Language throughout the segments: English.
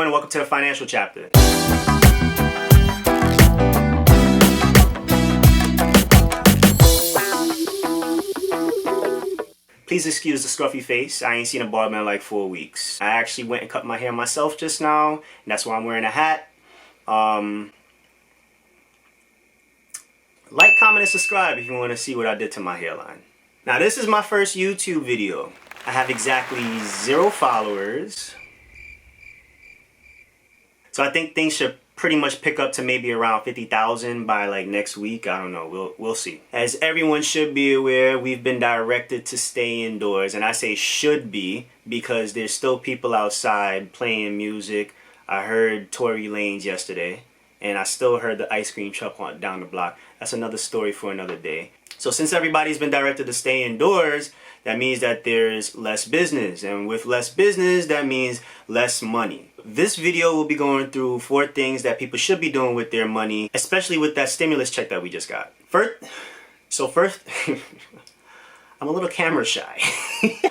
everyone, and welcome to the financial chapter. Please excuse the scruffy face. I ain't seen a barber in like 4 weeks. I actually went and cut my hair myself just now, and that's why I'm wearing a hat. Like, comment, and subscribe if you want to see what I did to my hairline. Now, this is my first YouTube video. I have exactly 0 followers. So I think things should pretty much pick up to maybe around 50,000 by like next week. I don't know. We'll see. As everyone should be aware, we've been directed to stay indoors. And I say should be because there's still people outside playing music. I heard Tory Lanez yesterday. And I still heard the ice cream truck down the block. That's another story for another day. So since everybody's been directed to stay indoors, that means that there's less business. And with less business, that means less money. This video will be going through 4 things that people should be doing with their money, especially with that stimulus check that we just got. First, I'm a little camera shy.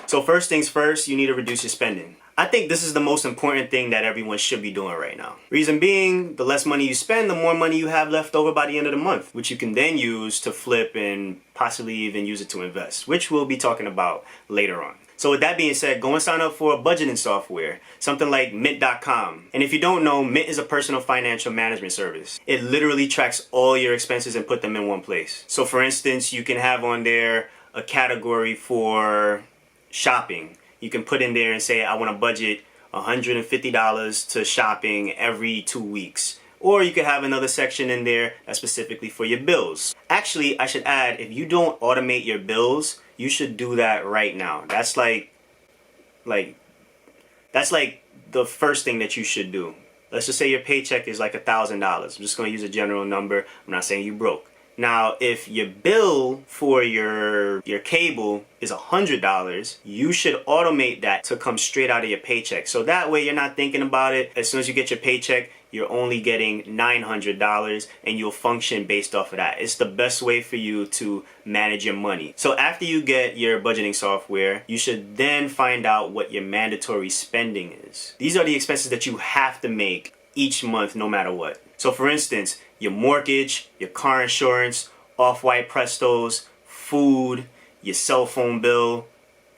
So first things first, you need to reduce your spending. I think this is the most important thing that everyone should be doing right now. Reason being, the less money you spend, the more money you have left over by the end of the month, which you can then use to flip and possibly even use it to invest, which we'll be talking about later on. So with that being said, go and sign up for a budgeting software, something like Mint.com. And if you don't know, Mint is a personal financial management service. It literally tracks all your expenses and put them in one place. So for instance, you can have on there a category for shopping. You can put in there and say, I want to budget $150 to shopping every 2 weeks. Or you could have another section in there that's specifically for your bills. Actually, I should add, if you don't automate your bills, you should do that right now. That's like the first thing that you should do. Let's just say your paycheck is like $1,000. I'm just going to use a general number. I'm not saying you broke. Now, if your bill for your cable is $100, you should automate that to come straight out of your paycheck. So that way you're not thinking about it. As soon as you get your paycheck, you're only getting $900 and you'll function based off of that. It's the best way for you to manage your money. So after you get your budgeting software, you should then find out what your mandatory spending is. These are the expenses that you have to make each month no matter what. So for instance, your mortgage, your car insurance, off-white Prestos, food, your cell phone bill,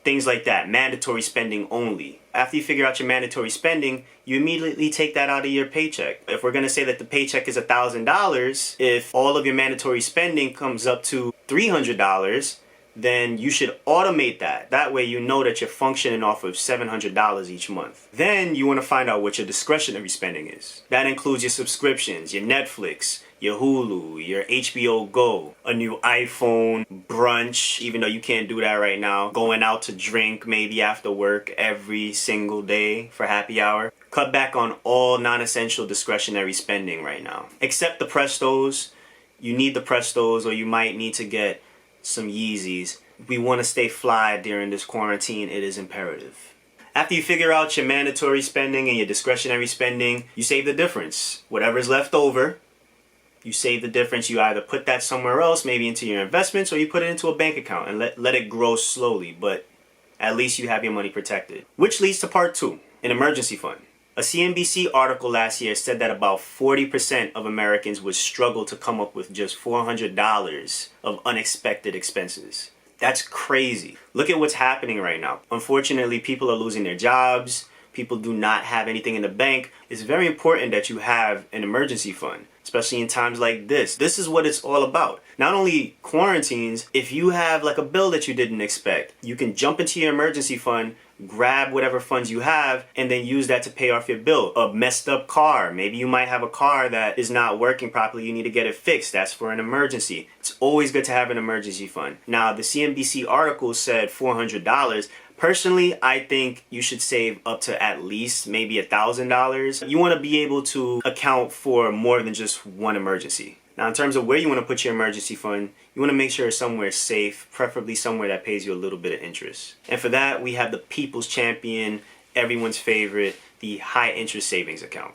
things like that. Mandatory spending only. After you figure out your mandatory spending, you immediately take that out of your paycheck. If we're going to say that the paycheck is $1,000, if all of your mandatory spending comes up to $300, then you should automate that. That way you know that you're functioning off of $700 each month. Then you want to find out what your discretionary spending is. That includes your subscriptions, your Netflix, your Hulu, your HBO Go, a new iPhone, brunch, even though you can't do that right now, going out to drink maybe after work every single day for happy hour. Cut back on all non-essential discretionary spending right now. Except the Prestos. You need the Prestos, or you might need to get some Yeezys. We want to stay fly during this quarantine. It is imperative. After you figure out your mandatory spending and your discretionary spending, you save the difference. Whatever's left over, you save the difference. You either put that somewhere else, maybe into your investments, or you put it into a bank account and let it grow slowly, but at least you have your money protected. Which leads to part 2, an emergency fund. A CNBC article last year said that about 40% of Americans would struggle to come up with just $400 of unexpected expenses. That's crazy. Look at what's happening right now. Unfortunately, people are losing their jobs. People do not have anything in the bank. It's very important that you have an emergency fund, especially in times like this. This is what it's all about. Not only quarantines, if you have like a bill that you didn't expect, you can jump into your emergency fund, grab whatever funds you have, and then use that to pay off your bill. A messed up car. Maybe you might have a car that is not working properly. You need to get it fixed. That's for an emergency. It's always good to have an emergency fund. Now, the CNBC article said $400. Personally, I think you should save up to at least maybe $1,000. You want to be able to account for more than just one emergency. Now, in terms of where you want to put your emergency fund, you want to make sure it's somewhere safe, preferably somewhere that pays you a little bit of interest. And for that, we have the people's champion, everyone's favorite, the high interest savings account,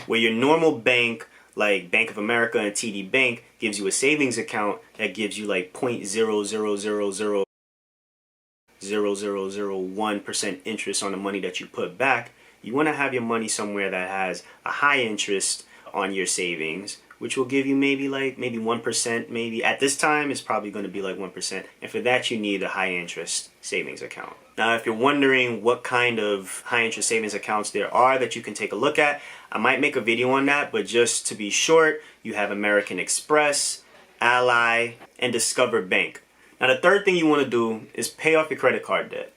where your normal bank, like Bank of America and TD Bank, gives you a savings account that gives you like 0.0000001% interest on the money that you put back. You want to have your money somewhere that has a high interest on your savings, which will give you maybe 1%. Maybe at this time it's probably going to be like 1%. And for that you need a high interest savings account. Now if you're wondering what kind of high interest savings accounts there are that you can take a look at, I might make a video on that, but just to be short, you have American Express, Ally, and Discover Bank. Now the third thing you want to do is pay off your credit card debt.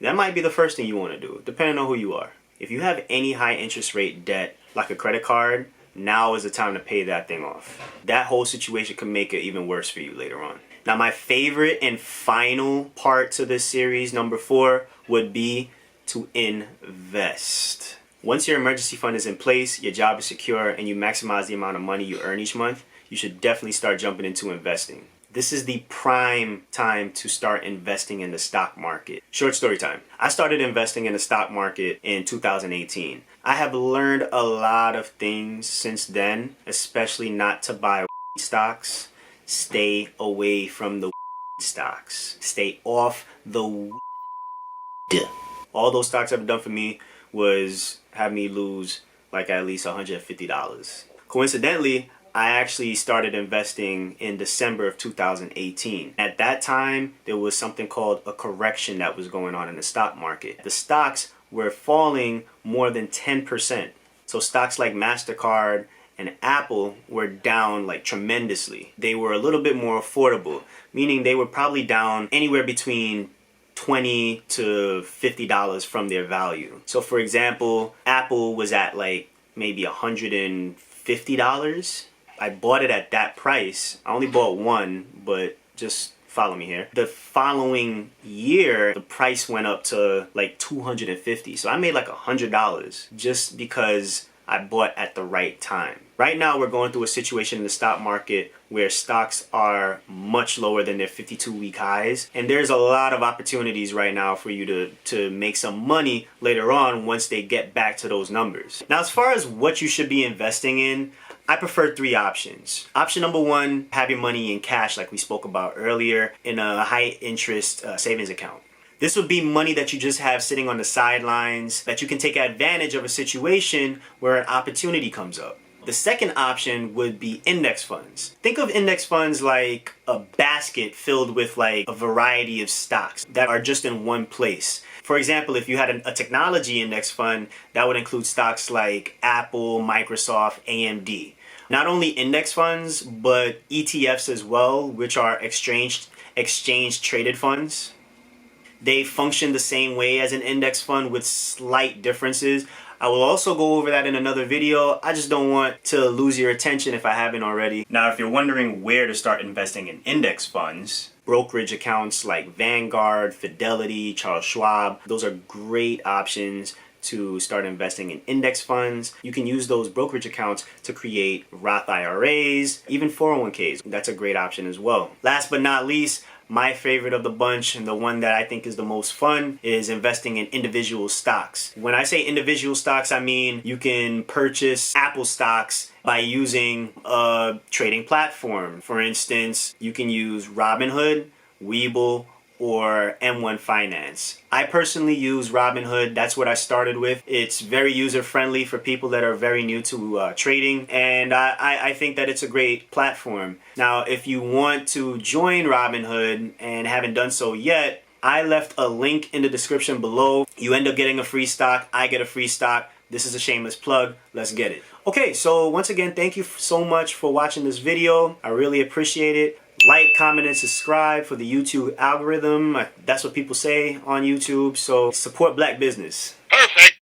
That might be the first thing you want to do, depending on who you are. If you have any high interest rate debt, like a credit card, now is the time to pay that thing off. That whole situation could make it even worse for you later on. Now my favorite and final part to this series, number 4, would be to invest. Once your emergency fund is in place, your job is secure, and you maximize the amount of money you earn each month, you should definitely start jumping into investing. This is the prime time to start investing in the stock market. Short story time. I started investing in the stock market in 2018. I have learned a lot of things since then, especially not to buy stocks. Stay away from the stocks. Stay off the All those stocks have done for me was have me lose like at least $150. Coincidentally, I actually started investing in December of 2018. At that time, there was something called a correction that was going on in the stock market. The stocks were falling more than 10%. So stocks like MasterCard and Apple were down like tremendously. They were a little bit more affordable, meaning they were probably down anywhere between $20 to $50 from their value. So for example, Apple was at like maybe $150. I bought it at that price. I only bought one, but just follow me here. The following year, the price went up to like $250. So I made like $100 just because I bought at the right time. Right now, we're going through a situation in the stock market where stocks are much lower than their 52-week highs. And there's a lot of opportunities right now for you to make some money later on once they get back to those numbers. Now, as far as what you should be investing in, I prefer 3 options. Option number 1, have your money in cash like we spoke about earlier in a high interest savings account. This would be money that you just have sitting on the sidelines that you can take advantage of a situation where an opportunity comes up. The second option would be index funds. Think of index funds like a basket filled with like a variety of stocks that are just in one place. For example, if you had a technology index fund, that would include stocks like Apple, Microsoft, AMD. Not only index funds, but ETFs as well, which are exchange traded funds. They function the same way as an index fund with slight differences. I will also go over that in another video. I just don't want to lose your attention if I haven't already. Now, if you're wondering where to start investing in index funds, brokerage accounts like Vanguard, Fidelity, Charles Schwab, those are great options to start investing in index funds. You can use those brokerage accounts to create Roth IRAs, even 401ks. That's a great option as well. Last but not least, my favorite of the bunch and the one that I think is the most fun is investing in individual stocks. When I say individual stocks, I mean you can purchase Apple stocks by using a trading platform. For instance, you can use Robinhood, Webull, or M1 Finance. I personally use Robinhood. That's what I started with. It's very user-friendly for people that are very new to trading, and I think that it's a great platform. Now, if you want to join Robinhood and haven't done so yet, I left a link in the description below. You end up getting a free stock. I get a free stock. This is a shameless plug. Let's get it. Okay, so once again, thank you so much for watching this video. I really appreciate it. Like, comment, and subscribe for the YouTube algorithm. That's what people say on YouTube. So support black business. Perfect.